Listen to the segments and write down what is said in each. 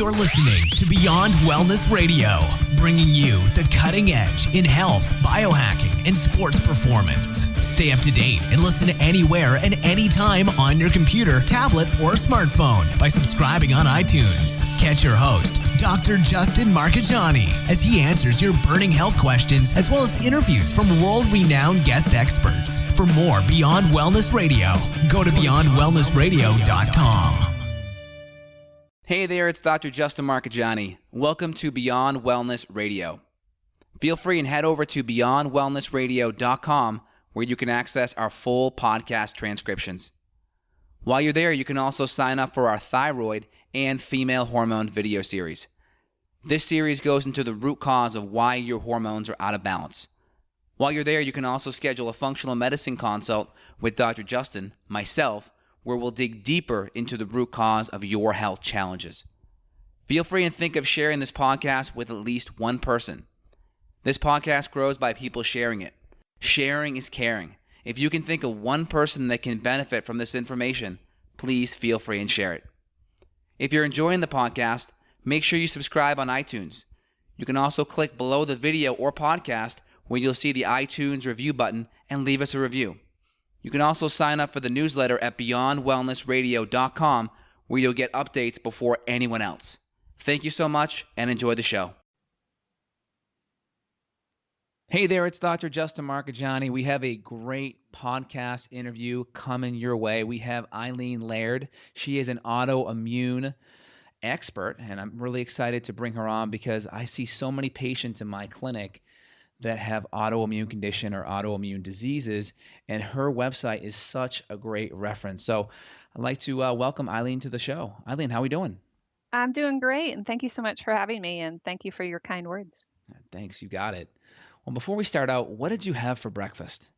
You're listening to Beyond Wellness Radio, bringing you the cutting edge in health, biohacking, and sports performance. Stay up to date and listen anywhere and anytime on your computer, tablet, or smartphone by subscribing on iTunes. Catch your host, Dr. Justin Marchegiani, as he answers your burning health questions as well as interviews from world-renowned guest experts. For more Beyond Wellness Radio, go to beyondwellnessradio.com. Hey there, it's Dr. Justin Marchegiani. Welcome to Beyond Wellness Radio. Feel free and head over to beyondwellnessradio.com where you can access our full podcast transcriptions. While you're there, you can also sign up for our thyroid and female hormone video series. This series goes into the root cause of why your hormones are out of balance. While you're there, you can also schedule a functional medicine consult with Dr. Justin, myself, where we'll dig deeper into the root cause of your health challenges. Feel free and think of sharing this podcast with at least one person. This podcast grows by people sharing it. Sharing is caring. If you can think of one person that can benefit from this information, please feel free and share it. If you're enjoying the podcast, make sure you subscribe on iTunes. You can also click below the video or podcast where you'll see the iTunes review button and leave us a review. You can also sign up for the newsletter at beyondwellnessradio.com where you'll get updates before anyone else. Thank you so much and enjoy the show. Hey there, it's Dr. Justin Marchegiani. We have a great podcast interview coming your way. We have Eileen Laird. She is an autoimmune expert, and I'm really excited to bring her on because I see so many patients in my clinic that have autoimmune condition or autoimmune diseases, and her website is such a great reference. So I'd like to welcome Eileen to the show. Eileen, how are we doing? I'm doing great, and thank you so much for having me, and thank you for your kind words. Thanks, you got it. Well, before we start out, what did you have for breakfast?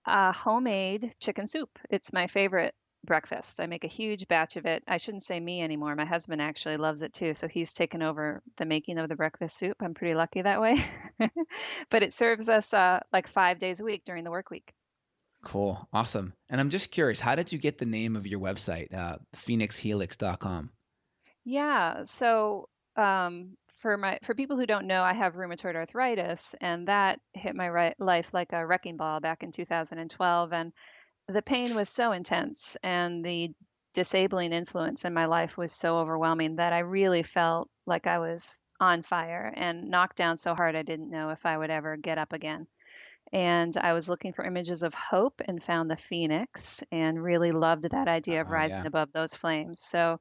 Homemade chicken soup. It's my favorite breakfast. I make a huge batch of it. I shouldn't say me anymore. My husband actually loves it too, so he's taken over the making of the breakfast soup. I'm pretty lucky that way. But it serves us like 5 days a week during the work week. Cool. Awesome. And I'm just curious, how did you get the name of your website, phoenixhelix.com? Yeah, so for people who don't know, I have rheumatoid arthritis, and that hit my life like a wrecking ball back in 2012. And the pain was so intense and the disabling influence in my life was so overwhelming that I really felt like I was on fire and knocked down so hard I didn't know if I would ever get up again. And I was looking for images of hope and found the phoenix and really loved that idea of rising above those flames. So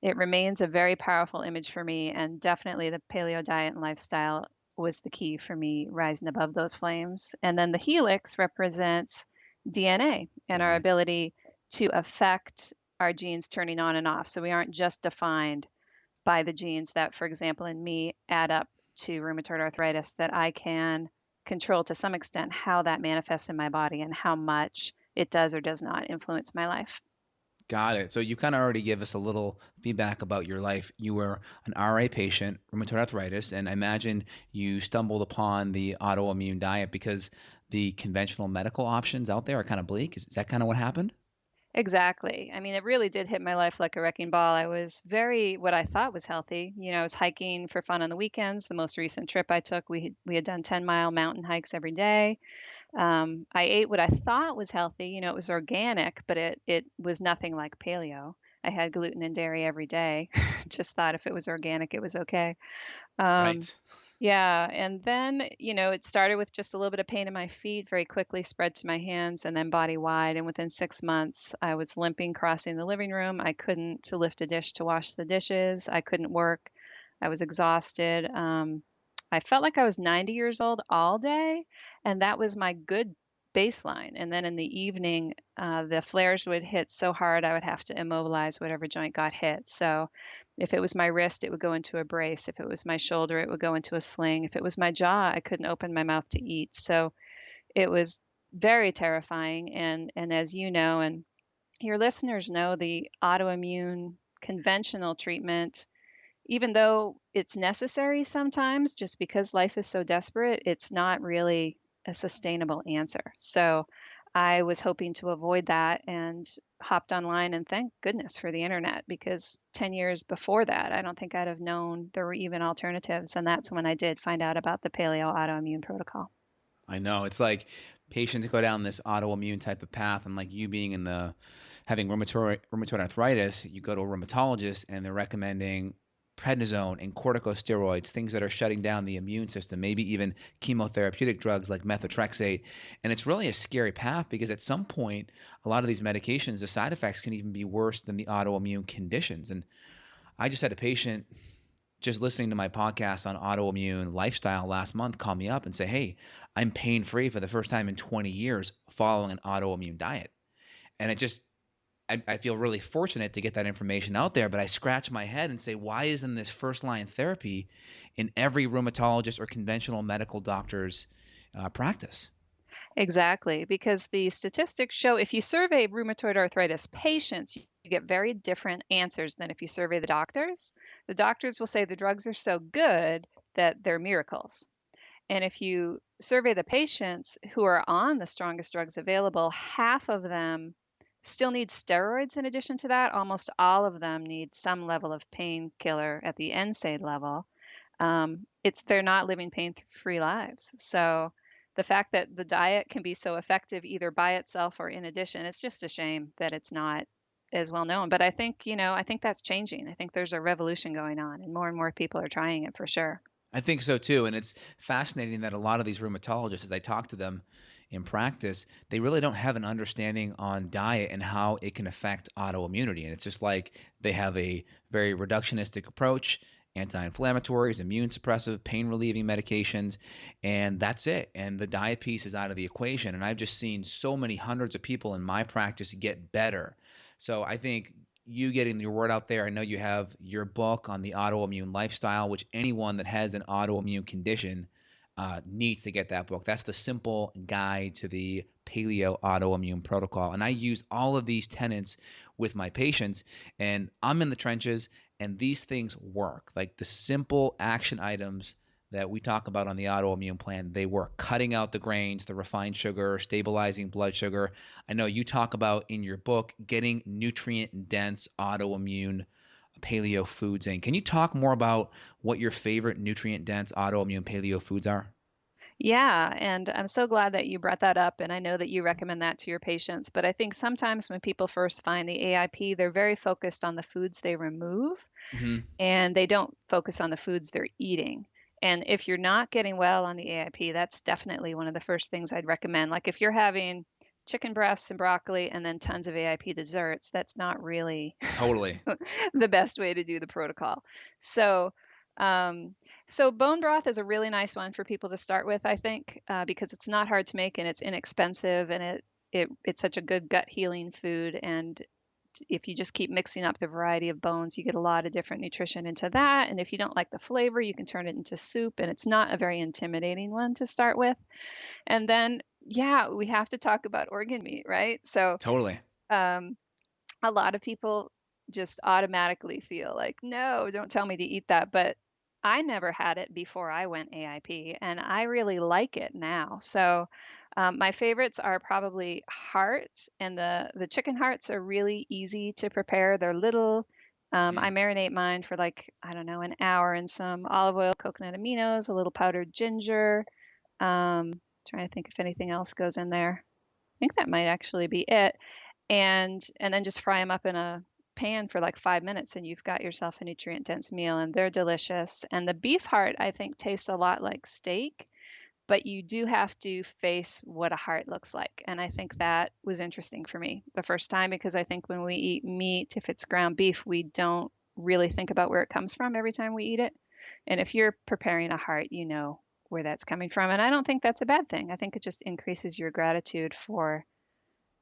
it remains a very powerful image for me, and definitely the paleo diet and lifestyle was the key for me rising above those flames. And then the helix represents DNA and our ability to affect our genes turning on and off. So we aren't just defined by the genes that, for example, in me add up to rheumatoid arthritis, that I can control to some extent how that manifests in my body and how much it does or does not influence my life. Got it. So you kind of already gave us a little feedback about your life. You were an RA patient, rheumatoid arthritis, and I imagine you stumbled upon the autoimmune diet because the conventional medical options out there are kind of bleak. Is that kind of what happened? Exactly. I mean, it really did hit my life like a wrecking ball. I was what I thought was healthy. You know, I was hiking for fun on the weekends. The most recent trip I took, we had done 10-mile mountain hikes every day. I ate what I thought was healthy. You know, it was organic, but it was nothing like paleo. I had gluten and dairy every day. Just thought if it was organic, it was okay. Right. Yeah, and then, you know, it started with just a little bit of pain in my feet, very quickly spread to my hands and then body wide. And within 6 months, I was limping, crossing the living room. I couldn't to lift a dish to wash the dishes. I couldn't work. I was exhausted. I felt like I was 90 years old all day, and that was my good baseline. And then in the evening, the flares would hit so hard, I would have to immobilize whatever joint got hit. So if it was my wrist, it would go into a brace. If it was my shoulder, it would go into a sling. If it was my jaw, I couldn't open my mouth to eat. So it was very terrifying. And as you know, and your listeners know, the autoimmune conventional treatment, even though it's necessary sometimes, just because life is so desperate, it's not really a sustainable answer. So I was hoping to avoid that and hopped online, and thank goodness for the internet, because 10 years before that, I don't think I'd have known there were even alternatives. And that's when I did find out about the Paleo Autoimmune Protocol. I know. It's like patients go down this autoimmune type of path, and like you being in the having rheumatoid arthritis, you go to a rheumatologist and they're recommending prednisone and corticosteroids, things that are shutting down the immune system, maybe even chemotherapeutic drugs like methotrexate. And it's really a scary path because at some point, a lot of these medications, the side effects can even be worse than the autoimmune conditions. And I just had a patient just listening to my podcast on autoimmune lifestyle last month call me up and say, hey, I'm pain free for the first time in 20 years following an autoimmune diet. And it just, I feel really fortunate to get that information out there, but I scratch my head and say, why isn't this first line therapy in every rheumatologist or conventional medical doctor's practice? Exactly, because the statistics show if you survey rheumatoid arthritis patients, you get very different answers than if you survey the doctors. The doctors will say the drugs are so good that they're miracles. And if you survey the patients who are on the strongest drugs available, half of them still need steroids in addition to that. Almost all of them need some level of painkiller at the NSAID level. They're not living pain-free lives. So the fact that the diet can be so effective either by itself or in addition, it's just a shame that it's not as well known. But I think, I think that's changing. I think there's a revolution going on, and more people are trying it for sure. I think so too. And it's fascinating that a lot of these rheumatologists, as I talk to them in practice, they really don't have an understanding on diet and how it can affect autoimmunity. And it's just like they have a very reductionistic approach, anti-inflammatories, immune suppressive, pain relieving medications, and that's it. And the diet piece is out of the equation. And I've just seen so many hundreds of people in my practice get better. So I think you getting your word out there. I know you have your book on the autoimmune lifestyle, which anyone that has an autoimmune condition needs to get that book. That's the simple guide to the Paleo Autoimmune Protocol. And I use all of these tenets with my patients, and I'm in the trenches, and these things work. Like the simple action items that we talk about on the autoimmune plan, they work. Cutting out the grains, the refined sugar, stabilizing blood sugar. I know you talk about in your book getting nutrient-dense autoimmune paleo foods in. Can you talk more about what your favorite nutrient-dense autoimmune paleo foods are? Yeah, and I'm so glad that you brought that up. And I know that you recommend that to your patients. But I think sometimes when people first find the AIP, they're very focused on the foods they remove, Hmm. and they don't focus on the foods they're eating. And if you're not getting well on the AIP, that's definitely one of the first things I'd recommend. Like if you're having chicken breasts and broccoli and then tons of AIP desserts, that's not really Totally. the best way to do the protocol. So, um, so bone broth is a really nice one for people to start with, I think, because it's not hard to make and it's inexpensive, and it's such a good gut healing food. And if you just keep mixing up the variety of bones, you get a lot of different nutrition into that. And if you don't like the flavor, you can turn it into soup, and it's not a very intimidating one to start with. And then, yeah, we have to talk about organ meat, right? So, Totally. um, a lot of people just automatically feel like, no, don't tell me to eat that. But I never had it before I went AIP, and I really like it now. So my favorites are probably heart, and the chicken hearts are really easy to prepare. They're little. I Mm. marinate mine for like, I don't know, an hour in some olive oil, coconut aminos, a little powdered ginger. Trying to think if anything else goes in there. I think that might actually be it. And then just fry them up in a pan for like 5 minutes, and you've got yourself a nutrient dense meal, and they're delicious. And the beef heart, I think, tastes a lot like steak, but you do have to face what a heart looks like. And I think that was interesting for me the first time, because I think when we eat meat, if it's ground beef, we don't really think about where it comes from every time we eat it. And if you're preparing a heart, you know where that's coming from. And I don't think that's a bad thing. I think it just increases your gratitude for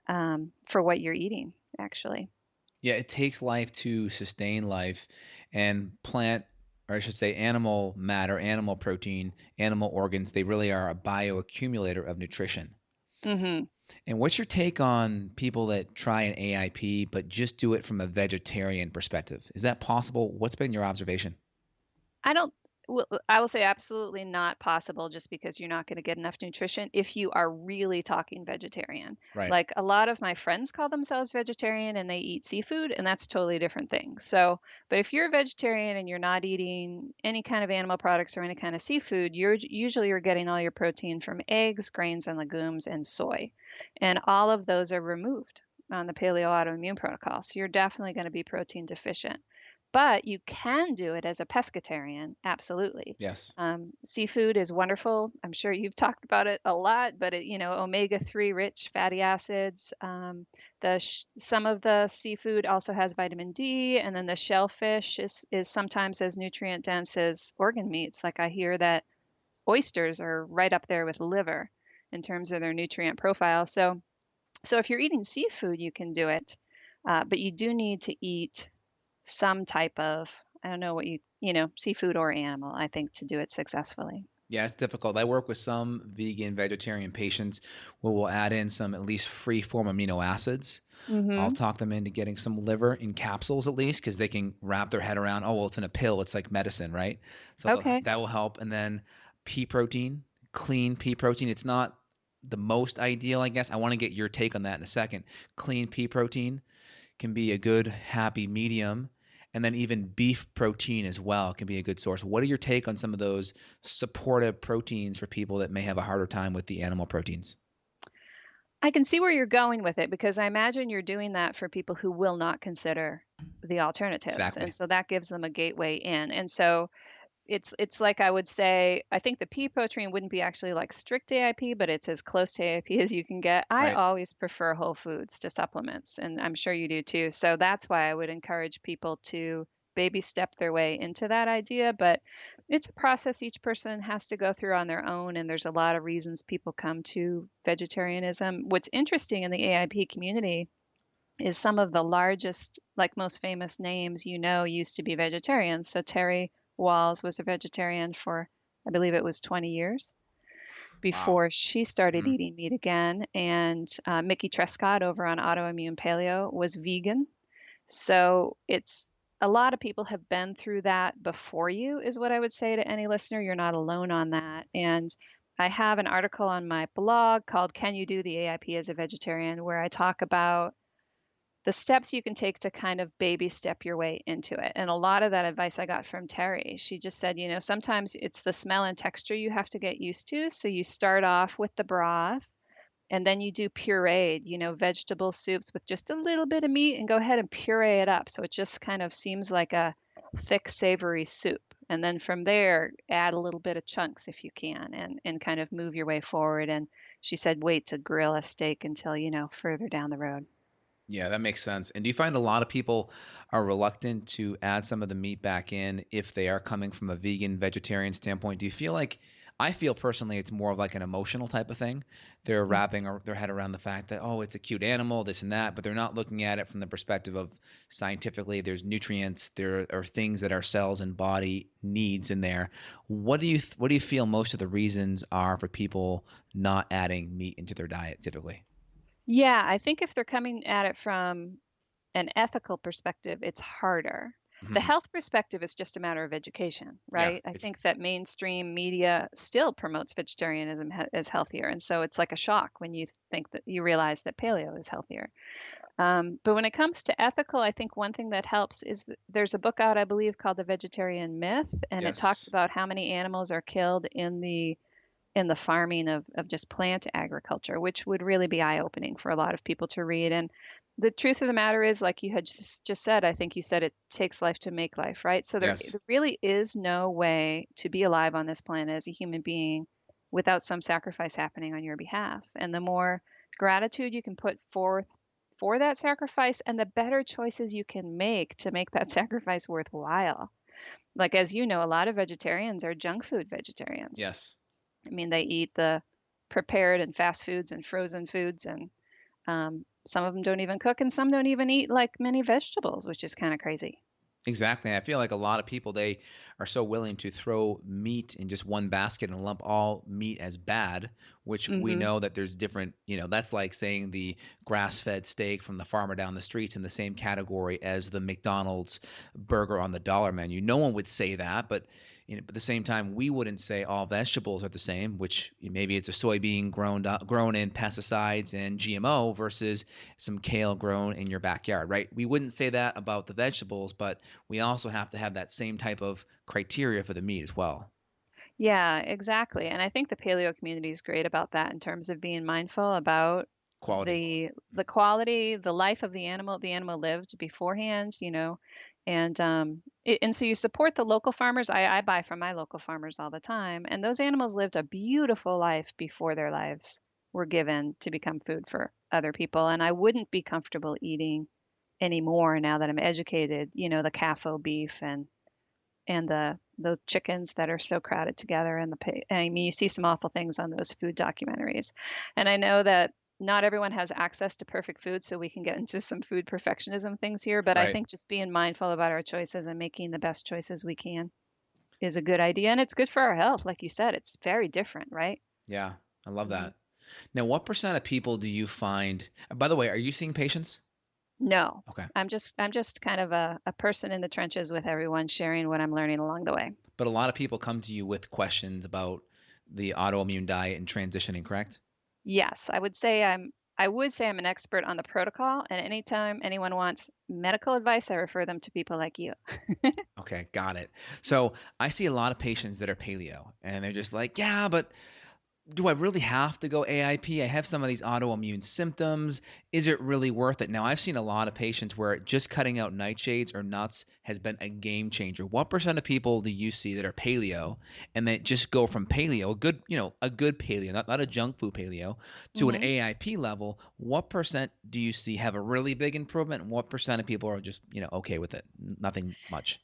what you're eating, actually. Yeah, it takes life to sustain life, and plant, or I should say animal matter, animal protein, animal organs, they really are a bioaccumulator of nutrition. Hmm. And what's your take on people that try an AIP but just do it from a vegetarian perspective? Is that possible? What's been your observation? I don't. Well, I will say absolutely not possible just because you're not going to get enough nutrition if you are really talking vegetarian. Right. Like a lot of my friends call themselves vegetarian and they eat seafood, and that's totally different thing. So, but if you're a vegetarian and you're not eating any kind of animal products or any kind of seafood, you're getting all your protein from eggs, grains, and legumes and soy. And all of those are removed on the Paleo Autoimmune Protocol. So you're definitely going to be protein deficient. But you can do it as a pescatarian, absolutely. Yes. Seafood is wonderful. I'm sure you've talked about it a lot, but omega-3 rich fatty acids. Some of the seafood also has vitamin D, and then the shellfish is sometimes as nutrient dense as organ meats. Like I hear that oysters are right up there with liver in terms of their nutrient profile. So if you're eating seafood, you can do it, but you do need to eat some type of, I don't know what seafood or animal, I think, to do it successfully. Yeah, it's difficult. I work with some vegan, vegetarian patients where we'll add in some at least free form amino acids. I'll Mm-hmm. talk them into getting some liver in capsules at least because they can wrap their head around, oh, well, it's in a pill. It's like medicine, right? So Okay. that will help. And then pea protein, clean pea protein. It's not the most ideal, I guess. I want to get your take on that in a second. Clean pea protein can be a good, happy medium. And then even beef protein as well can be a good source. What are your take on some of those supportive proteins for people that may have a harder time with the animal proteins? I can see where you're going with it because I imagine you're doing that for people who will not consider the alternatives. And Exactly. so that gives them a gateway in. And so it's like I would say, I think the pea protein wouldn't be actually like strict AIP, but it's as close to AIP as you can get. I Right. always prefer whole foods to supplements, and I'm sure you do too. So that's why I would encourage people to baby step their way into that idea. But it's a process each person has to go through on their own, and there's a lot of reasons people come to vegetarianism. What's interesting in the AIP community is some of the largest, like most famous names used to be vegetarians. So Terry Walls was a vegetarian for, I believe it was 20 years Wow. before she started Hmm. eating meat again. And Mickey Trescott over on Autoimmune Paleo was vegan. So it's a lot of people have been through that before you, is what I would say to any listener. You're not alone on that. And I have an article on my blog called Can You Do the AIP as a Vegetarian, where I talk about the steps you can take to kind of baby step your way into it. And a lot of that advice I got from Terry. She just said, sometimes it's the smell and texture you have to get used to. So you start off with the broth and then you do pureed, vegetable soups with just a little bit of meat and go ahead and puree it up. So it just kind of seems like a thick, savory soup. And then from there, add a little bit of chunks if you can and kind of move your way forward. And she said, wait to grill a steak until, further down the road. Yeah, that makes sense. And do you find a lot of people are reluctant to add some of the meat back in if they are coming from a vegan, vegetarian standpoint? Do you feel like, I feel personally it's more of like an emotional type of thing. They're wrapping their head around the fact that, oh, it's a cute animal, this and that, but they're not looking at it from the perspective of scientifically, there's nutrients, there are things that our cells and body needs in there. What do you feel most of the reasons are for people not adding meat into their diet typically? Yeah, I think if they're coming at it from an ethical perspective, it's harder. The Mhm. health perspective is just a matter of education, Yeah, right? I it's think that mainstream media still promotes vegetarianism as healthier. And so it's like a shock when you think that you realize that paleo is healthier. But when it comes to ethical, I think one thing that helps is there's a book out, I believe, called The Vegetarian Myth, and it talks yes. about how many animals are killed in the farming of just plant agriculture, which would really be eye-opening for a lot of people to read. And the truth of the matter is, like you had just said, I think you said it takes life to make life, right? So Yes. there really is no way to be alive on this planet as a human being without some sacrifice happening on your behalf. And the more gratitude you can put forth for that sacrifice and the better choices you can make to make that sacrifice worthwhile. Like, as you know, a lot of vegetarians are junk food vegetarians. Yes. I mean, they eat the prepared and fast foods and frozen foods, and some of them don't even cook, and some don't even eat like many vegetables, which is kind of crazy. Exactly. I feel like a lot of people, they are so willing to throw meat in just one basket and lump all meat as bad, which we Hmm. know that there's different, that's like saying the grass-fed steak from the farmer down the street's in the same category as the McDonald's burger on the dollar menu. No one would say that, but But at the same time, we wouldn't say all vegetables are the same, which maybe it's a soybean grown in pesticides and GMO versus some kale grown in your backyard, right? We wouldn't say that about the vegetables, but we also have to have that same type of criteria for the meat as well. Yeah, exactly. And I think the paleo community is great about that in terms of being mindful about Quality. the quality, the life of the animal lived beforehand, and and so you support the local farmers. I buy from my local farmers all the time, and those animals lived a beautiful life before their lives were given to become food for other people. And I wouldn't be comfortable eating anymore now that I'm educated, the CAFO beef and those chickens that are so crowded together and I mean, you see some awful things on those food documentaries. And I know that not everyone has access to perfect food, so we can get into some food perfectionism things here, but I Right. think just being mindful about our choices and making the best choices we can is a good idea, and it's good for our health. Like you said, it's very different, right? Yeah, I love Mhm. that. Now, what percent of people do you find, by the way, are you seeing patients? No. Okay. I'm just kind of a person in the trenches with everyone, sharing what I'm learning along the way. But a lot of people come to you with questions about the autoimmune diet and transitioning, correct? Yes, I would say I'm an expert on the protocol, and anytime anyone wants medical advice, I refer them to people like you. Okay, got it. So I see a lot of patients that are paleo and they're just like, yeah, but do I really have to go AIP? I have some of these autoimmune symptoms. Is it really worth it? Now, I've seen a lot of patients where just cutting out nightshades or nuts has been a game changer. What percent of people do you see that are paleo and that just go from paleo, a good paleo, not a junk food paleo, to an hmm AIP level? What percent do you see have a really big improvement? And what percent of people are just, okay with it? Nothing much.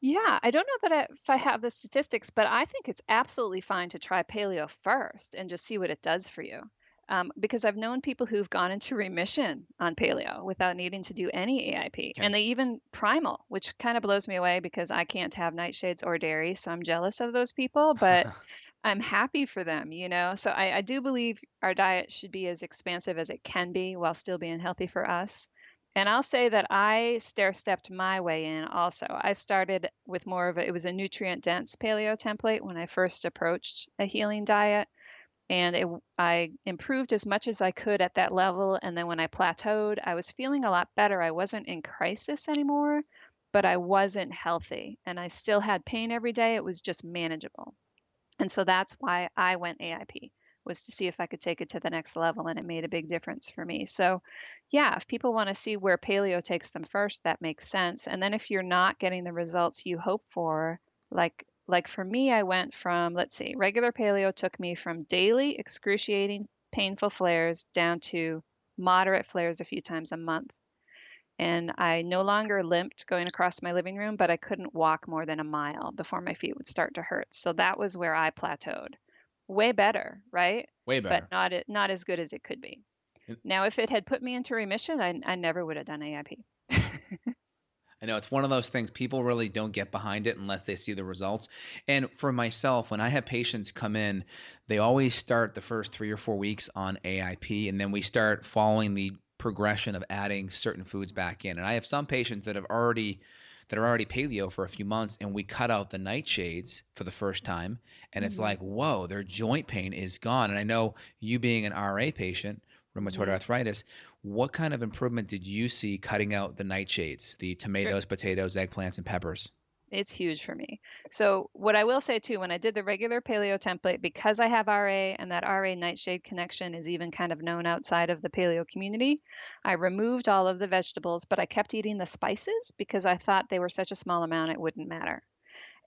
Yeah, I don't know that if I have the statistics, but I think it's absolutely fine to try paleo first and just see what it does for you. Because I've known people who've gone into remission on paleo without needing to do any AIP. Okay. And they even primal, which kind of blows me away because I can't have nightshades or dairy. So I'm jealous of those people, but I'm happy for them. So I do believe our diet should be as expansive as it can be while still being healthy for us. And I'll say that I stair stepped my way in also. I started with it was a nutrient dense paleo template when I first approached a healing diet. And I improved as much as I could at that level. And then when I plateaued, I was feeling a lot better. I wasn't in crisis anymore, but I wasn't healthy. And I still had pain every day. It was just manageable. And so that's why I went AIP, was to see if I could take it to the next level, and it made a big difference for me. So, yeah, if people want to see where paleo takes them first, that makes sense. And then if you're not getting the results you hope for, like for me, I went from, let's see, regular paleo took me from daily excruciating painful flares down to moderate flares a few times a month. And I no longer limped going across my living room, but I couldn't walk more than a mile before my feet would start to hurt. So that was where I plateaued. Way better, right? Way But better. not as good as it could be. Now, if it had put me into remission, I never would have done AIP. I know it's one of those things people really don't get behind it unless they see the results. And for myself, when I have patients come in, they always start the first 3 or 4 weeks on AIP, and then we start following the progression of adding certain foods back in. And I have some patients that are already paleo for a few months, and we cut out the nightshades for the first time, and it's hmm like, whoa, their joint pain is gone. And I know you being an RA patient, rheumatoid hmm arthritis, what kind of improvement did you see cutting out the nightshades, the Sure. tomatoes, potatoes, eggplants, and peppers? It's huge for me. So, what I will say too, when I did the regular paleo template, because I have RA and that RA nightshade connection is even kind of known outside of the paleo community, I removed all of the vegetables, but I kept eating the spices because I thought they were such a small amount it wouldn't matter.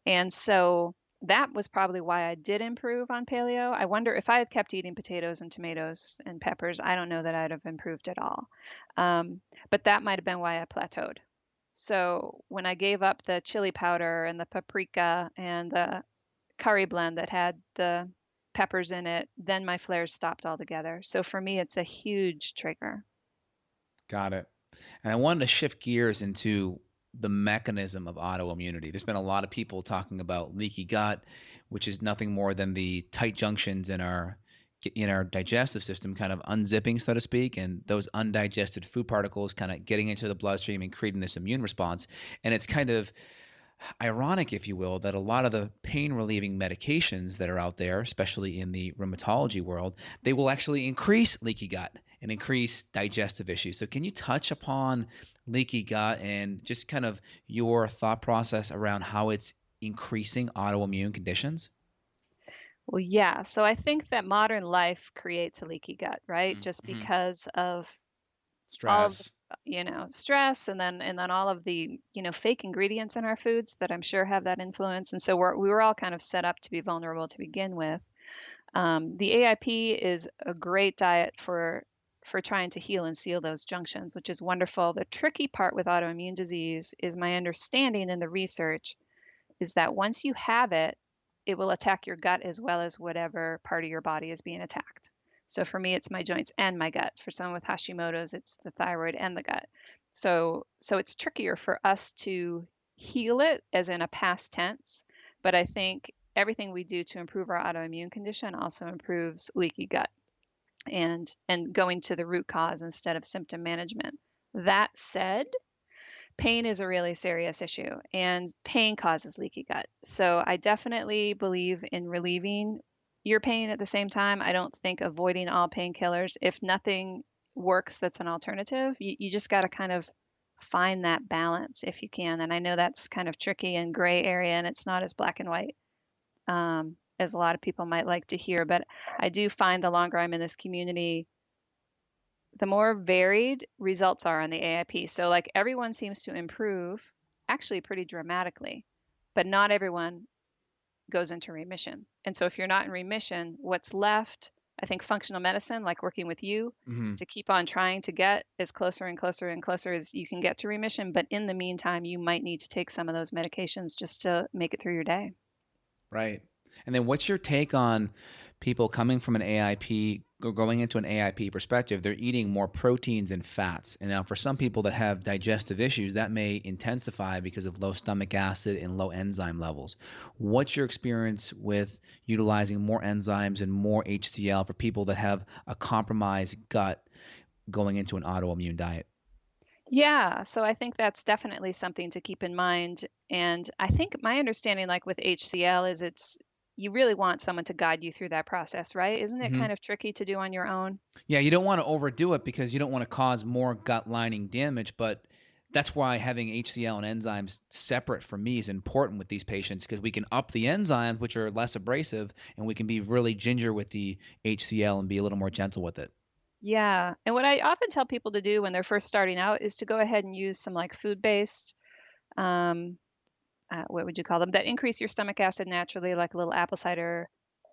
And so that was probably why I did improve on paleo. I wonder if I had kept eating potatoes and tomatoes and peppers, I don't know that I'd have improved at all. Um, but that might have been why I plateaued. So when I gave up the chili powder and the paprika and the curry blend that had the peppers in it, then my flares stopped altogether. So for me, it's a huge trigger. Got it. And I wanted to shift gears into the mechanism of autoimmunity. There's been a lot of people talking about leaky gut, which is nothing more than the tight junctions in our digestive system kind of unzipping, so to speak, and those undigested food particles kind of getting into the bloodstream and creating this immune response. And it's kind of ironic, if you will, that a lot of the pain relieving medications that are out there, especially in the rheumatology world, they will actually increase leaky gut and increase digestive issues. So can you touch upon leaky gut and just kind of your thought process around how it's increasing autoimmune conditions? Well, yeah. So I think that modern life creates a leaky gut, right? Just Mm-hmm. because of all of the, Stress. stress and then all of the, fake ingredients in our foods that I'm sure have that influence. And so we were all kind of set up to be vulnerable to begin with. The AIP is a great diet for trying to heal and seal those junctions, which is wonderful. The tricky part with autoimmune disease is my understanding in the research is that once you have it, it will attack your gut as well as whatever part of your body is being attacked. So for me, it's my joints and my gut. For someone with Hashimoto's, it's the thyroid and the gut. So it's trickier for us to heal it as in a past tense. But I think everything we do to improve our autoimmune condition also improves leaky gut and going to the root cause instead of symptom management. That said, pain is a really serious issue, and pain causes leaky gut. So I definitely believe in relieving your pain at the same time. I don't think avoiding all painkillers, if nothing works that's an alternative, you just got to kind of find that balance if you can. And I know that's kind of tricky and gray area, and it's not as black and white as a lot of people might like to hear. But I do find the longer I'm in this community, the more varied results are on the AIP. So, like, everyone seems to improve actually pretty dramatically, but not everyone goes into remission. And so, if you're not in remission, what's left, I think functional medicine, like working with you, Mm-hmm. to keep on trying to get as closer and closer and closer as you can get to remission. But in the meantime, you might need to take some of those medications just to make it through your day. Right. And then what's your take on people coming from an AIP or going into an AIP perspective? They're eating more proteins and fats. And now for some people that have digestive issues, that may intensify because of low stomach acid and low enzyme levels. What's your experience with utilizing more enzymes and more HCl for people that have a compromised gut going into an autoimmune diet? Yeah, so I think that's definitely something to keep in mind. And I think my understanding, like with HCl, is you really want someone to guide you through that process, right? Isn't it Mm-hmm. kind of tricky to do on your own? Yeah, you don't want to overdo it because you don't want to cause more gut lining damage, but that's why having HCl and enzymes separate for me is important with these patients because we can up the enzymes, which are less abrasive, and we can be really ginger with the HCl and be a little more gentle with it. Yeah. And what I often tell people to do when they're first starting out is to go ahead and use some like food-based, um, what would you call them, that increase your stomach acid naturally, like a little apple cider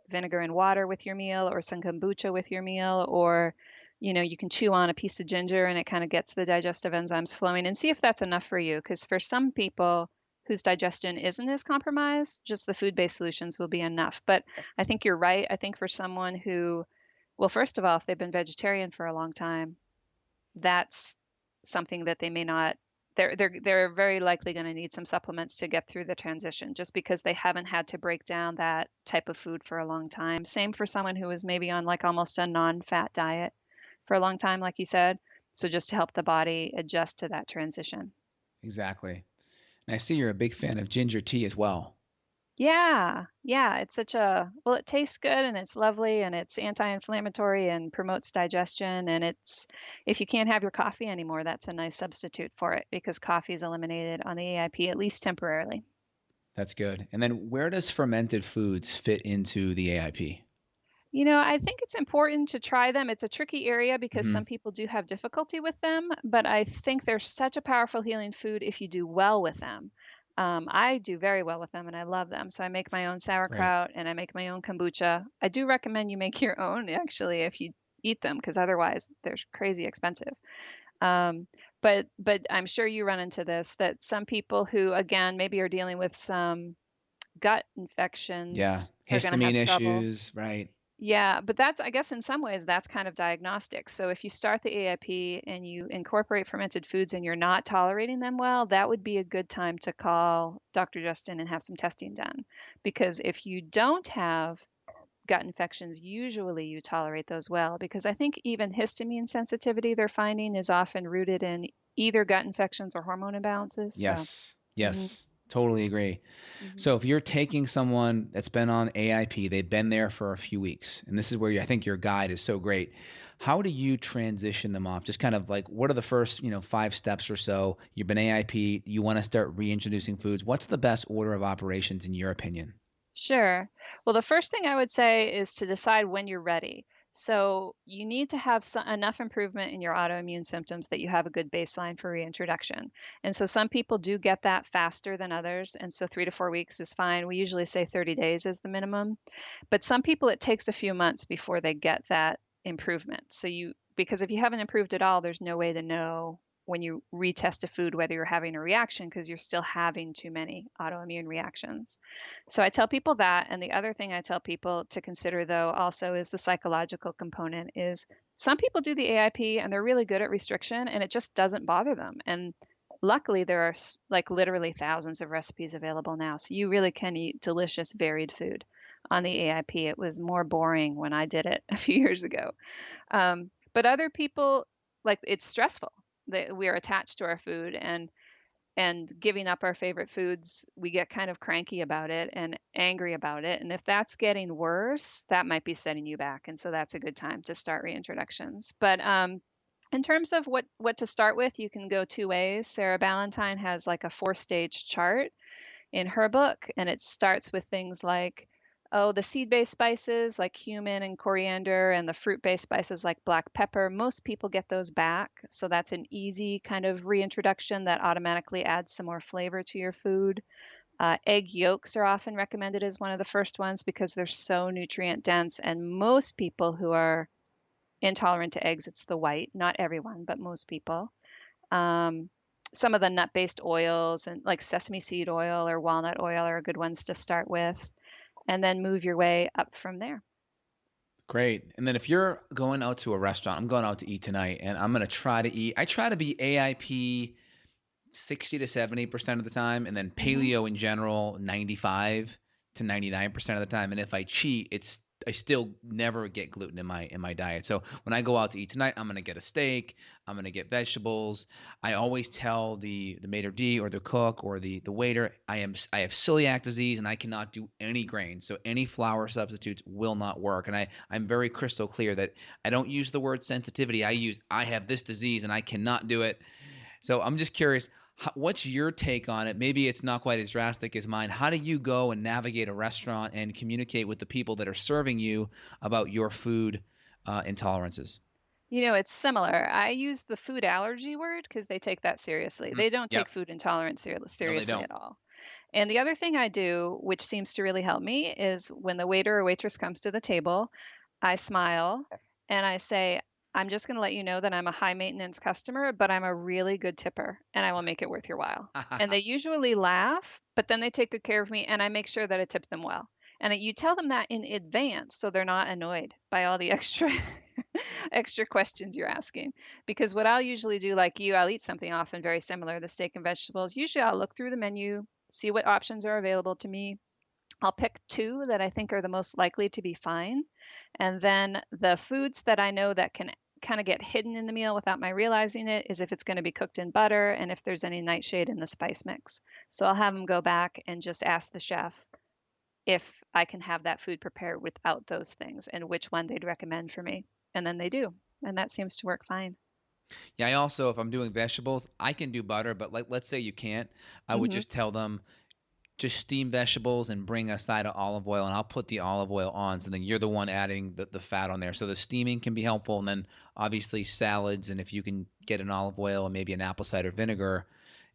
vinegar and water with your meal, or some kombucha with your meal, or you can chew on a piece of ginger and it kind of gets the digestive enzymes flowing, and see if that's enough for you. Because for some people whose digestion isn't as compromised, just the food-based solutions will be enough. But I think you're right. I think for someone who, well, first of all, if they've been vegetarian for a long time, that's something that they may not, they're very likely going to need some supplements to get through the transition, just because they haven't had to break down that type of food for a long time. Same for someone who was maybe on like almost a non-fat diet for a long time, like you said. So just to help the body adjust to that transition. Exactly. And I see you're a big fan of ginger tea as well. Yeah, yeah, it's such a, well, it tastes good and it's lovely and it's anti-inflammatory and promotes digestion. And it's, if you can't have your coffee anymore, that's a nice substitute for it because coffee is eliminated on the AIP, at least temporarily. That's good. And then where does fermented foods fit into the AIP? I think it's important to try them. It's a tricky area because Mm-hmm. some people do have difficulty with them, but I think they're such a powerful healing food if you do well with them. I do very well with them and I love them. So I make my own Great. sauerkraut and I make my own kombucha. I do recommend you make your own actually if you eat them because otherwise they're crazy expensive. Um, but I'm sure you run into this that some people who again maybe are dealing with some gut Yeah. infections are going to Histamine have trouble. issues, right? Yeah, but that's, I guess, in some ways, that's kind of diagnostic. So if you start the AIP and you incorporate fermented foods and you're not tolerating them well, that would be a good time to call Dr. Justin and have some testing done. Because if you don't have gut infections, usually you tolerate those well. Because I think even histamine sensitivity they're finding is often rooted in either gut infections or hormone imbalances. So, Yes. mhm. Yes. Totally agree. Hmm. So if you're taking someone that's been on AIP, they've been there for a few weeks, and this is where I think your guide is so great. How do you transition them off? Just kind of like, what are the first, 5 steps or so? You've been AIP, you want to start reintroducing foods. What's the best order of operations in your opinion? Sure. Well, the first thing I would say is to decide when you're ready. So you need to have enough improvement in your autoimmune symptoms that you have a good baseline for reintroduction. And so some people do get that faster than others. And so 3 to 4 weeks is fine. We usually say 30 days is the minimum. But some people, it takes a few months before they get that improvement. Because if you haven't improved at all, there's no way to know when you retest a food whether you're having a reaction because you're still having too many autoimmune reactions. So I tell people that. And the other thing I tell people to consider, though, also is the psychological component is some people do the AIP and they're really good at restriction and it just doesn't bother them. And luckily, there are like literally thousands of recipes available now. So you really can eat delicious, varied food on the AIP. It was more boring when I did it a few years ago. But other people, like it's stressful. We are attached to our food and giving up our favorite foods, we get kind of cranky about it and angry about it. And if that's getting worse, that might be setting you back. And so that's a good time to start reintroductions. But in terms of what to start with, you can go 2 ways. Sarah Ballantyne has like a 4-stage chart in her book, and it starts with things like, oh, the seed-based spices like cumin and coriander and the fruit-based spices like black pepper. Most people get those back, so that's an easy kind of reintroduction that automatically adds some more flavor to your food. Egg yolks are often recommended as one of the first ones because they're so nutrient dense, and most people who are intolerant to eggs, it's the white. Not everyone, but most people. Um, some of the nut-based oils and like sesame seed oil or walnut oil are good ones to start with, and then move your way up from there. Great. And then if you're going out to a restaurant, I'm going out to eat tonight and I'm going to try to eat. I try to be AIP 60 to 70% of the time, and then Hmm. paleo in general 95 to 99% of the time. And if I cheat, I still never get gluten in my diet. So when I go out to eat tonight, I'm going to get a steak, I'm going to get vegetables. I always tell the maitre d' or the cook or the waiter, I have celiac disease and I cannot do any grains. So any flour substitutes will not work. And I'm very crystal clear that I don't use the word sensitivity. I have this disease and I cannot do it. So I'm just curious, what's your take on it? Maybe it's not quite as drastic as mine. How do you go and navigate a restaurant and communicate with the people that are serving you about your food intolerances? It's similar. I use the food allergy word because they take that seriously. Mhm. They don't take Yep. food intolerance No, they seriously don't. at all. And the other thing I do, which seems to really help me, is when the waiter or waitress comes to the table, I smile and I say, I'm just going to let you know that I'm a high maintenance customer, but I'm a really good tipper and I will make it worth your while. And they usually laugh, but then they take good care of me and I make sure that I tip them well. And you tell them that in advance so they're not annoyed by all the extra extra questions you're asking. Because what I'll usually do, like you, I'll eat something often very similar, the steak and vegetables. Usually I'll look through the menu, see what options are available to me. I'll pick two that I think are the most likely to be fine. And then the foods that I know that can kind of get hidden in the meal without my realizing it is if it's going to be cooked in butter and if there's any nightshade in the spice mix. So I'll have them go back and just ask the chef if I can have that food prepared without those things and which one they'd recommend for me. And then they do. And that seems to work fine. Yeah, I also, if I'm doing vegetables, I can do butter, but like, let's say you can't, I would Hmm. just tell them, just steam vegetables and bring a side of olive oil, and I'll put the olive oil on. So then you're the one adding the fat on there. So the steaming can be helpful. And then obviously salads, and if you can get an olive oil and maybe an apple cider vinegar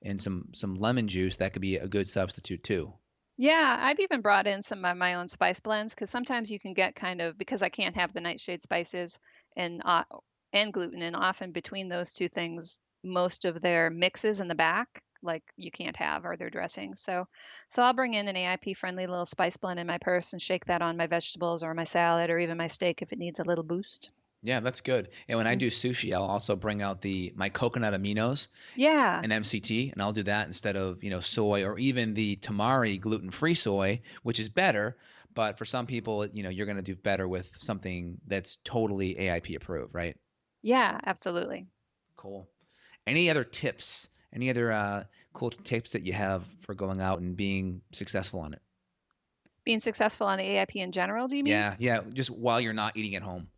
and some lemon juice, that could be a good substitute too. Yeah, I've even brought in some of my own spice blends because sometimes you can get kind of because I can't have the nightshade spices and uh, and gluten, and often between those two things, most of their mixes in the back, like you can't have, or their dressings. So I'll bring in an AIP friendly little spice blend in my purse and shake that on my vegetables or my salad or even my steak if it needs a little boost. Yeah, that's good. And when I Mm. do sushi, I'll also bring out my coconut aminos Yeah. and MCT, and I'll do that instead of, soy or even the tamari gluten-free soy, which is better. But for some people, you're going to do better with something that's totally AIP approved, right? Yeah, absolutely. Cool. Any other tips Any other cool tips that you have for going out and being successful on it? Being successful on the AIP in general, do you mean? Yeah, yeah. Just while you're not eating at home.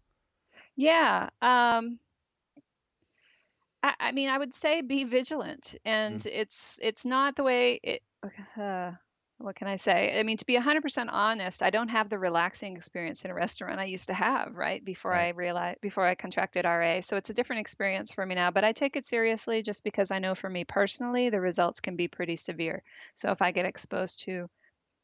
Yeah. I mean, I would say be vigilant, and Mm, it's not the way it. Uh, what can I say? I mean, to be 100% honest, I don't have the relaxing experience in a restaurant I used to have, right? right. Before I contracted RA. So it's a different experience for me now, but I take it seriously just because I know for me personally, the results can be pretty severe. So if I get exposed to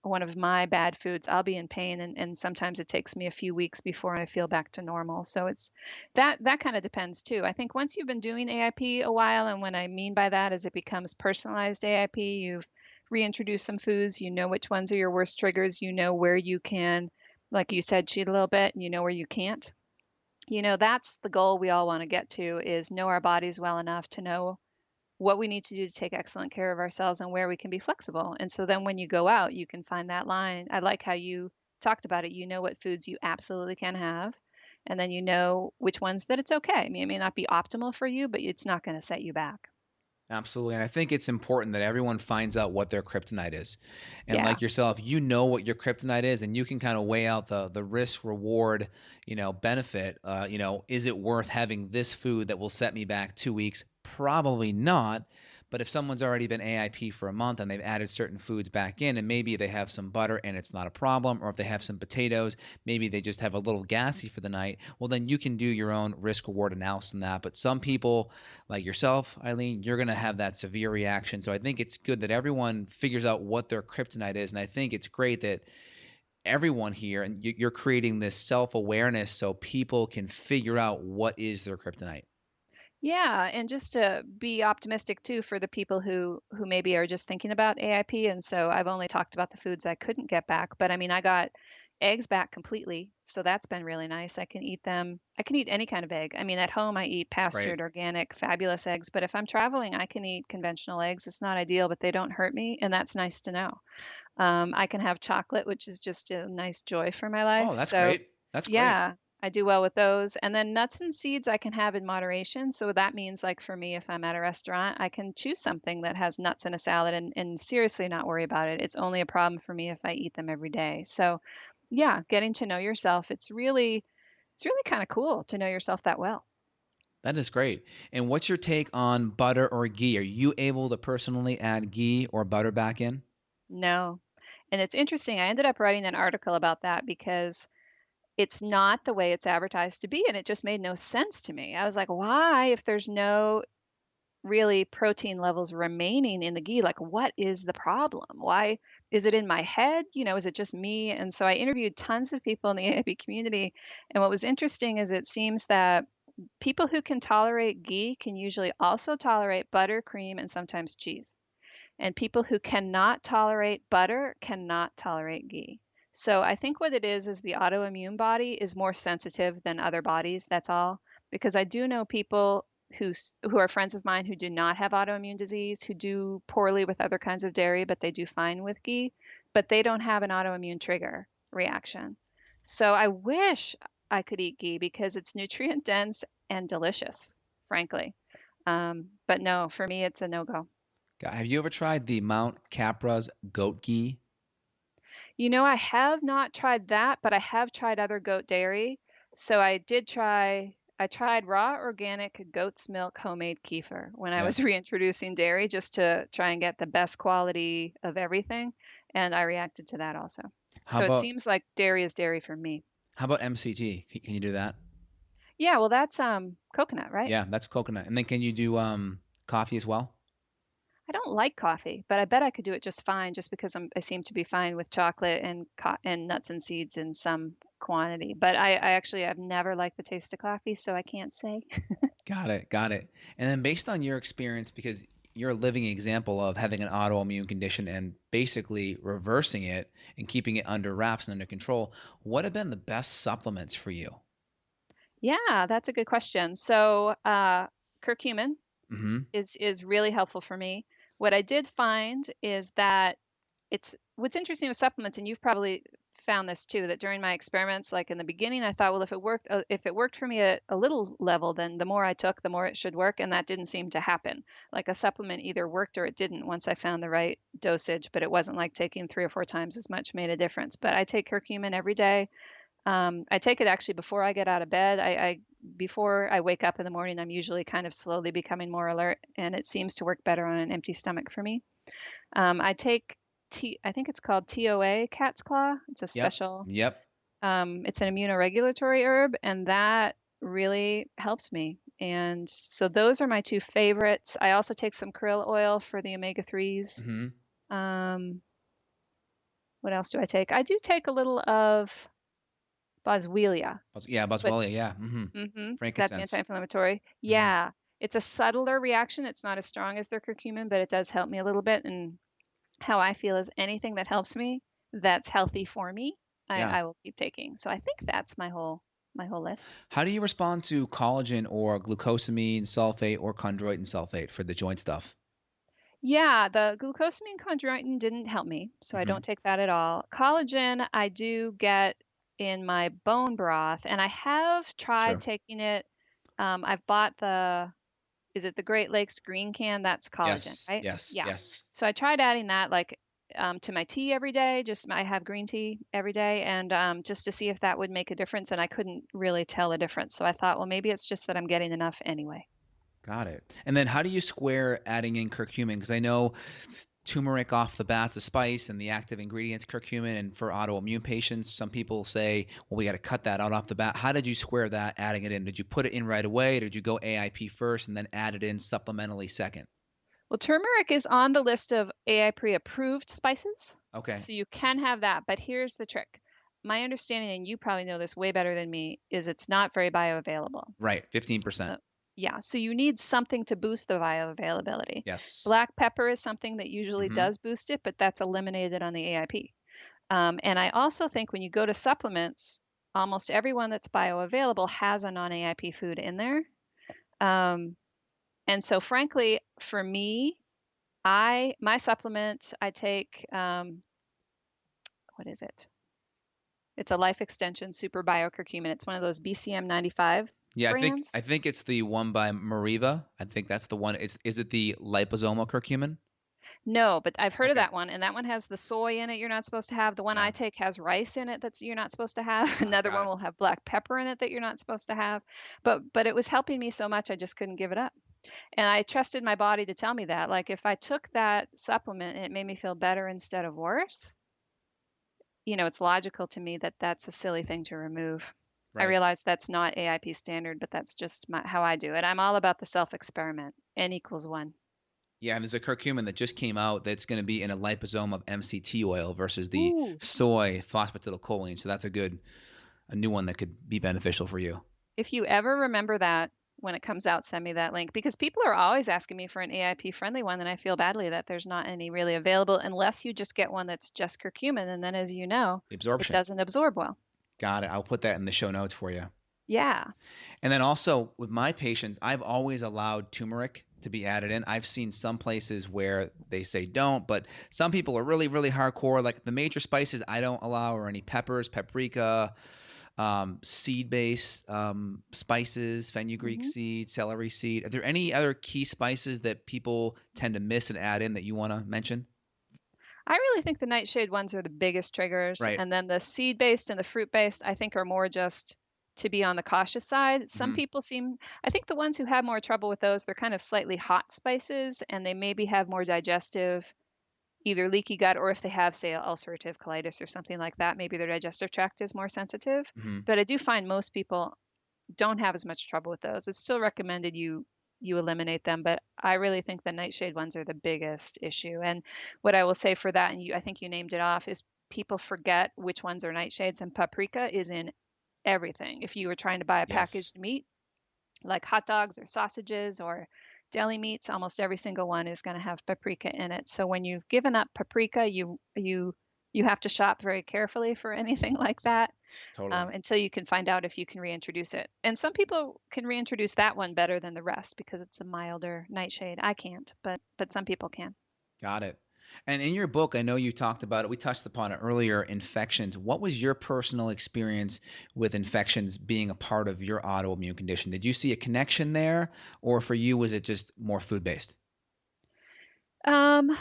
one of my bad foods, I'll be in pain, and sometimes it takes me a few weeks before I feel back to normal. So it's that kind of depends too. I think once you've been doing AIP a while, and what I mean by that is it becomes personalized AIP, you've reintroduced some foods, you know which ones are your worst triggers, you know where you can, like you said, cheat a little bit, and you know where you can't. That's the goal we all want to get to, is know our bodies well enough to know what we need to do to take excellent care of ourselves and where we can be flexible. And so then when you go out, you can find that line. I like how you talked about it. You know what foods you absolutely can have, and then you know which ones that it's okay. I mean, it may not be optimal for you, but it's not going to set you back. Absolutely. And I think it's important that everyone finds out what their kryptonite is. And Yeah. like yourself, you know what your kryptonite is, and you can kind of weigh out the risk reward, benefit. Is it worth having this food that will set me back 2 weeks? Probably not. But if someone's already been AIP for a month and they've added certain foods back in, and maybe they have some butter and it's not a problem, or if they have some potatoes, maybe they just have a little gassy for the night, well, then you can do your own risk reward analysis on that. But some people, like yourself, Eileen, you're going to have that severe reaction. So I think it's good that everyone figures out what their kryptonite is. And I think it's great that everyone here, and you're creating this self-awareness so people can figure out what is their kryptonite. Yeah, and just to be optimistic too for the people who maybe are just thinking about AIP. And so I've only talked about the foods I couldn't get back, but I mean, I got eggs back completely, so that's been really nice. I can eat them. I can eat any kind of egg. I mean, at home I eat It's great. pastured, organic, fabulous eggs, but if I'm traveling, I can eat conventional eggs. It's not ideal, but they don't hurt me, and that's nice to know. I can have chocolate, which is just a nice joy for my life. Oh, that's So, great. That's great. yeah, I do well with those. And then nuts and seeds I can have in moderation. So that means, like for me, if I'm at a restaurant, I can choose something that has nuts in a salad and seriously not worry about it. It's only a problem for me if I eat them every day. So, yeah, getting to know yourself, it's really kind of cool to know yourself that well. That is great. And what's your take on butter or ghee? Are you able to personally add ghee or butter back in? No. And it's interesting. I ended up writing an article about that because it's not the way it's advertised to be, and it just made no sense to me. I was like, why, if there's no really protein levels remaining in the ghee, like what is the problem? Why is it in my head? Is it just me? And so I interviewed tons of people in the AIP community, and what was interesting is it seems that people who can tolerate ghee can usually also tolerate butter, cream, and sometimes cheese. And people who cannot tolerate butter cannot tolerate ghee. So I think what it is the autoimmune body is more sensitive than other bodies. That's all. Because I do know people who are friends of mine who do not have autoimmune disease, who do poorly with other kinds of dairy, but they do fine with ghee, but they don't have an autoimmune trigger reaction. So I wish I could eat ghee because it's nutrient dense and delicious, frankly. But no, for me, it's a no go. Have you ever tried the Mount Capra's goat ghee? I have not tried that, but I have tried other goat dairy. So I tried raw organic goat's milk homemade kefir when I Yeah. was reintroducing dairy just to try and get the best quality of everything. And I reacted to that also. How So it about seems like dairy is dairy for me. how about MCT? Can you do that? Yeah, well, that's coconut, right? Yeah, that's coconut. And then can you do coffee as well? I don't like coffee, but I bet I could do it just fine just because I seem to be fine with chocolate and nuts and seeds in some quantity. But I actually I've never liked the taste of coffee, so I can't say. Got it. Got it. And then based on your experience, because you're a living example of having an autoimmune condition and basically reversing it and keeping it under wraps and under control, what have been the best supplements for you? Yeah, that's a good question. So curcumin Mm-hmm. is really helpful for me. What I did find is that it's what's interesting with supplements, and you've probably found this too, that during my experiments, like in the beginning, I thought, well, if it worked for me at a little level, then the more I took, the more it should work. And that didn't seem to happen. Like a supplement either worked or it didn't once I found the right dosage, but it wasn't like taking 3 or 4 times as much made a difference. But I take curcumin every day. I take it actually before I get out of bed. Before I wake up in the morning, I'm usually kind of slowly becoming more alert, and it seems to work better on an empty stomach for me. I take I think it's called TOA, cat's claw. It's a Yep. special, Yep. it's an immunoregulatory herb, and that really helps me. And so those are my 2 favorites. I also take some krill oil for the omega-3s. Mm-hmm. Um, what else do I take? I do take a little of boswellia, Yeah, but Boswellia. Yeah. Mm-hmm. that's Frankincense. anti-inflammatory. Mm-hmm. Yeah, it's a subtler reaction. It's not as strong as their curcumin, but it does help me a little bit. And how I feel is anything that helps me, that's healthy for me, Yeah. I will keep taking. So I think that's my whole list. How do you respond to collagen or glucosamine sulfate or chondroitin sulfate for the joint stuff? Yeah, the glucosamine chondroitin didn't help me, so I Mm-hmm. don't take that at all. Collagen I do get in my bone broth, and I have tried Sure. taking it. I've bought is it the Great Lakes green can? That's collagen, Yes. right? Yes. Yeah. Yes. So I tried adding that like to my tea every day. I have green tea every day, and just to see if that would make a difference. And I couldn't really tell a difference. So I thought, well, maybe it's just that I'm getting enough anyway. Got it. And then how do you square adding in curcumin? Because I know turmeric off the bat's a spice and the active ingredient's curcumin. And for autoimmune patients, some people say, well, we got to cut that out off the bat. How did you square that, adding it in? Did you put it in right away? Did you go AIP first and then add it in supplementally second? Well, turmeric is on the list of AIP approved spices, Okay. so you can have that. But here's the trick. My understanding, and you probably know this way better than me, is it's not very bioavailable. Right. 15%. So, yeah, so you need something to boost the bioavailability. Yes. Black pepper is something that usually Mm-hmm. does boost it, but that's eliminated on the AIP. And I also think when you go to supplements, almost everyone that's bioavailable has a non-AIP food in there. Um, and so, frankly, for me, my supplement, I take what is it? It's a life extension super biocurcumin. It's one of those BCM 95 Yeah, brands. I think it's the one by Mariva. I think that's the one. Is it the liposomal curcumin? No, but I've heard of Okay. that one, and that one has the soy in it you're not supposed to have. The one Yeah. I take has rice in it you're not supposed to have. Another Got one it. will have black pepper in it that you're not supposed to have. But it was helping me so much I just couldn't give it up. And I trusted my body to tell me that. Like if I took that supplement and it made me feel better instead of worse, it's logical to me that that's a silly thing to remove. I Right. realize that's not AIP standard, but that's just how I do it. I'm all about the self experiment. N equals 1. Yeah, and there's a curcumin that just came out that's going to be in a liposome of MCT oil versus the Ooh. soy phosphatidylcholine. So that's a new one that could be beneficial for you. If you ever remember that when it comes out, send me that link because people are always asking me for an AIP friendly one, and I feel badly that there's not any really available unless you just get one that's just curcumin. And then, as you know, it Absorption. doesn't absorb well. Got it. I'll put that in the show notes for you. Yeah. And then also with my patients, I've always allowed turmeric to be added in. I've seen some places where they say don't, but some people are really, really hardcore. Like the major spices I don't allow are any peppers, paprika, seed-based spices, fenugreek hmm seed, celery seed. Are there any other key spices that people tend to miss and add in that you want to mention? I really think the nightshade ones are the biggest triggers. Right. And then the seed based and the fruit based, I think, are more just to be on the cautious side. Some Mm-hmm. people I think the ones who have more trouble with those, they're kind of slightly hot spices and they maybe have more digestive, either leaky gut or if they have, say, ulcerative colitis or something like that, maybe their digestive tract is more sensitive. Mm-hmm. But I do find most people don't have as much trouble with those. It's still recommended you eliminate them, but I really think the nightshade ones are the biggest issue. And what I will say for that, and I think you named it off, is people forget which ones are nightshades, and paprika is in everything. If you were trying to buy a Yes. packaged meat, like hot dogs or sausages or deli meats, almost every single one is going to have paprika in it. So when you've given up paprika, you have to shop very carefully for anything like that Totally. until you can find out if you can reintroduce it. And some people can reintroduce that one better than the rest because it's a milder nightshade. I can't, but some people can. Got it. And in your book, I know you talked about it. We touched upon it earlier, infections. What was your personal experience with infections being a part of your autoimmune condition? Did you see a connection there, or for you, was it just more food-based? Um,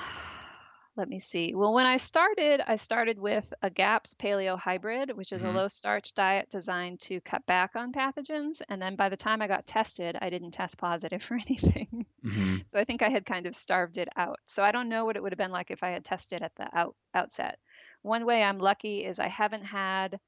Let me see. Well, when I started with a GAPS Paleo hybrid, which is a Hmm. low starch diet designed to cut back on pathogens. And then by the time I got tested, I didn't test positive for anything. Hmm. So I think I had kind of starved it out. So I don't know what it would have been like if I had tested at the outset. One way I'm lucky is I haven't had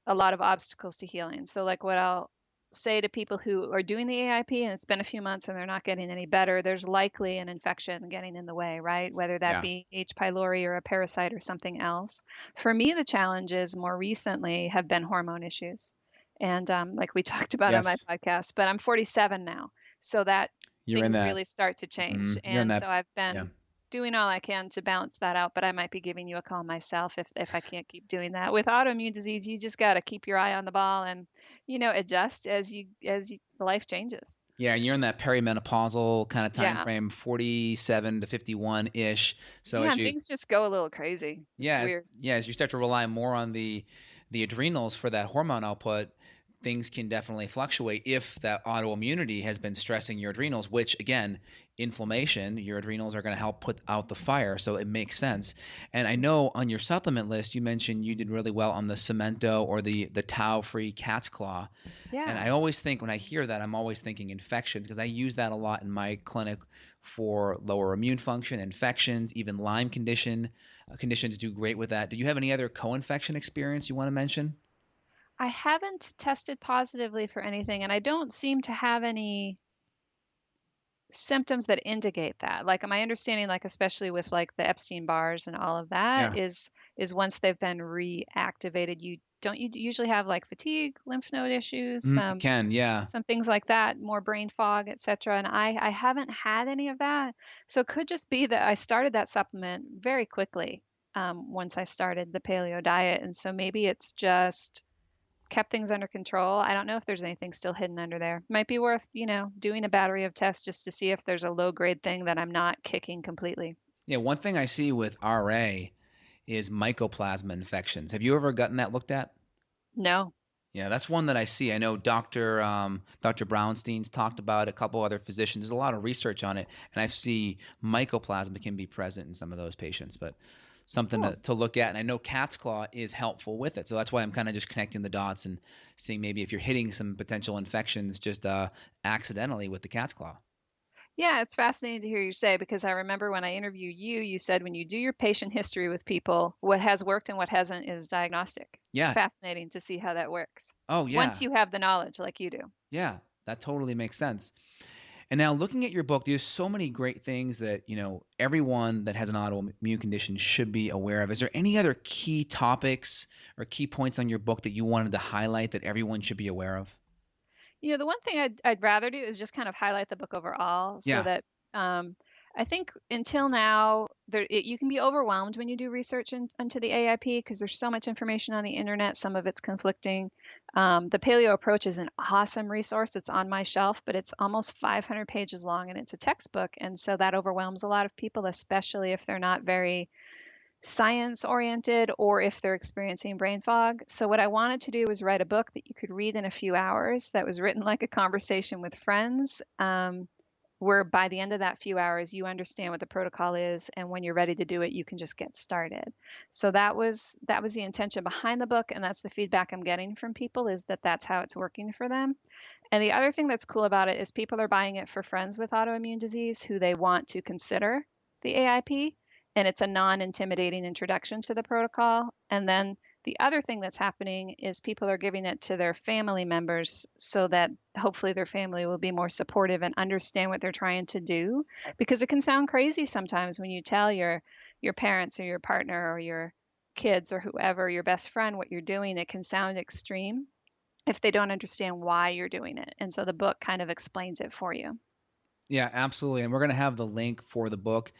a lot of obstacles to healing. So, like what I'll say to people who are doing the AIP and it's been a few months and they're not getting any better, there's likely an infection getting in the way, right? Whether that Yeah. be H. pylori or a parasite or something else. For me, the challenges more recently have been hormone issues. And like we talked about on my Yes. podcast, but I'm 47 now. So that You're in things that. really start to change. You're in And that. so I've Yeah. been doing all I can to balance that out, but I might be giving you a call myself if I can't keep doing that. With autoimmune disease, you just got to keep your eye on the ball and adjust as life changes. Yeah, and you're in that perimenopausal kind of time Yeah. frame, 47 to 51 ish. So Yeah, as and you things just go a little crazy. It's Yeah, weird. as you start to rely more on the adrenals for that hormone output, things can definitely fluctuate if that autoimmunity has been stressing your adrenals, which again, inflammation, your adrenals are going to help put out the fire. So it makes sense. And I know on your supplement list, you mentioned you did really well on the cemento or the tau-free cat's claw. And Yeah. I always think when I hear that, I'm always thinking infections because I use that a lot in my clinic for lower immune function, infections, even Lyme conditions do great with that. Do you have any other co-infection experience you want to mention? I haven't tested positively for anything, and I don't seem to have any symptoms that indicate that. Like my understanding, like especially with like the Epstein bars and all of that, Yeah. is once they've been reactivated, you usually have like fatigue, lymph node issues, It can, yeah. some things like that, more brain fog, etc. And I haven't had any of that, so it could just be that I started that supplement very quickly once I started the paleo diet, and so maybe it's just kept things under control. I don't know if there's anything still hidden under there. Might be worth, doing a battery of tests just to see if there's a low grade thing that I'm not kicking completely. Yeah, one thing I see with RA is mycoplasma infections. Have you ever gotten that looked at? No. Yeah, that's one that I see. I know Dr. Brownstein's talked about it, a couple other physicians. There's a lot of research on it, and I see mycoplasma can be present in some of those patients, but something Cool. to look at. And I know cat's claw is helpful with it, so that's why I'm kind of just connecting the dots and seeing maybe if you're hitting some potential infections just accidentally with the cat's claw. Yeah, it's fascinating to hear you say because I remember when I interviewed you, you said when you do your patient history with people, what has worked and what hasn't is diagnostic. It's Yeah. fascinating to see how that works Oh, once yeah. you have the knowledge like you do. Yeah. That totally makes sense. And now looking at your book, there's so many great things that, everyone that has an autoimmune condition should be aware of. Is there any other key topics or key points on your book that you wanted to highlight that everyone should be aware of? The one thing I'd rather do is just kind of highlight the book overall so Yeah. that I think until now you can be overwhelmed when you do research into the AIP because there's so much information on the internet. Some of it's conflicting. The Paleo Approach is an awesome resource. It's on my shelf, but it's almost 500 pages long and it's a textbook. And so that overwhelms a lot of people, especially if they're not very science oriented or if they're experiencing brain fog. So, what I wanted to do was write a book that you could read in a few hours that was written like a conversation with friends, where by the end of that few hours, you understand what the protocol is. And when you're ready to do it, you can just get started. So, that was the intention behind the book. And that's the feedback I'm getting from people is that that's how it's working for them. And the other thing that's cool about it is people are buying it for friends with autoimmune disease who they want to consider the AIP, and it's a non-intimidating introduction to the protocol. And then the other thing that's happening is people are giving it to their family members so that hopefully their family will be more supportive and understand what they're trying to do because it can sound crazy sometimes when you tell your parents or your partner or your kids or whoever, your best friend, what you're doing. It can sound extreme if they don't understand why you're doing it. And so the book kind of explains it for you. Yeah, absolutely. And we're going to have the link for the book.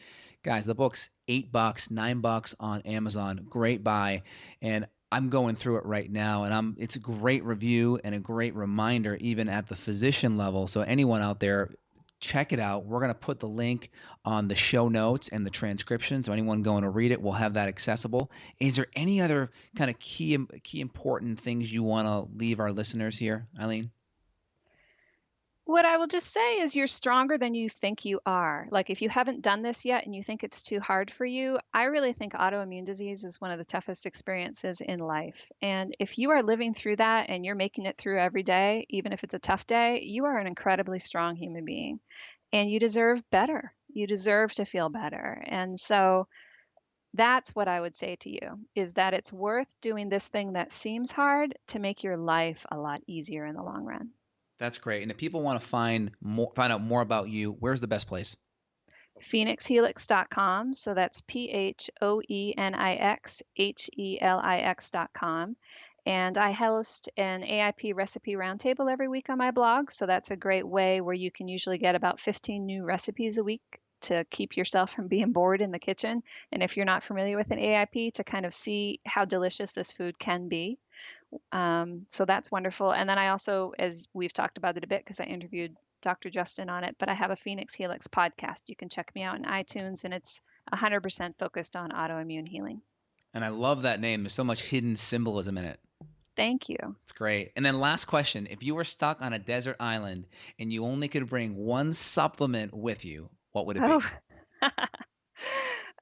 Guys, the book's $8, $9 on Amazon. Great buy. And I'm going through it right now and it's a great review and a great reminder even at the physician level. So anyone out there, check it out. We're going to put the link on the show notes and the transcription, so anyone going to read it will have that accessible. Is there any other kind of key important things you want to leave our listeners here, Eileen? What I will just say is you're stronger than you think you are. Like if you haven't done this yet and you think it's too hard for you, I really think autoimmune disease is one of the toughest experiences in life. And if you are living through that and you're making it through every day, even if it's a tough day, you are an incredibly strong human being and you deserve better. You deserve to feel better. And so that's what I would say to you, is that it's worth doing this thing that seems hard to make your life a lot easier in the long run. That's great. And if people want to find out more about you, where's the best place? PhoenixHelix.com. So that's PhoenixHelix.com. And I host an AIP recipe roundtable every week on my blog. So that's a great way where you can usually get about 15 new recipes a week to keep yourself from being bored in the kitchen. And if you're not familiar with an AIP, to kind of see how delicious this food can be. So that's wonderful. And then I also, as we've talked about it a bit, because I interviewed Dr. Justin on it, but I have a Phoenix Helix podcast. You can check me out in iTunes, and it's 100% focused on autoimmune healing. And I love that name. There's so much hidden symbolism in it. Thank you. It's great. And then last question, if you were stuck on a desert island and you only could bring one supplement with you, what would it be?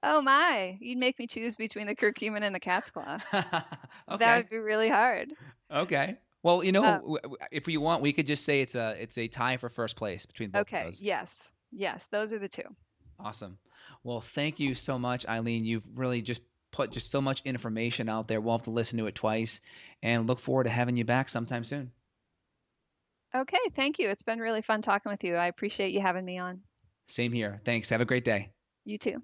Oh my, you'd make me choose between the curcumin and the cat's claw. Okay. That would be really hard. Okay. Well, if you want, we could just say it's a tie for first place between both of those. Yes, those are the two. Awesome. Well, thank you so much, Eileen. You've really just put so much information out there. We'll have to listen to it twice and look forward to having you back sometime soon. Okay, thank you. It's been really fun talking with you. I appreciate you having me on. Same here. Thanks. Have a great day. You too.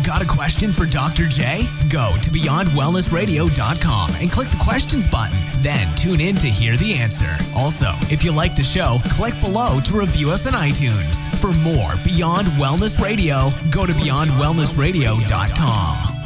Got a question for Dr. J? Go to BeyondWellnessRadio.com and click the questions button. Then tune in to hear the answer. Also, if you like the show, click below to review us on iTunes. For more Beyond Wellness Radio, go to BeyondWellnessRadio.com.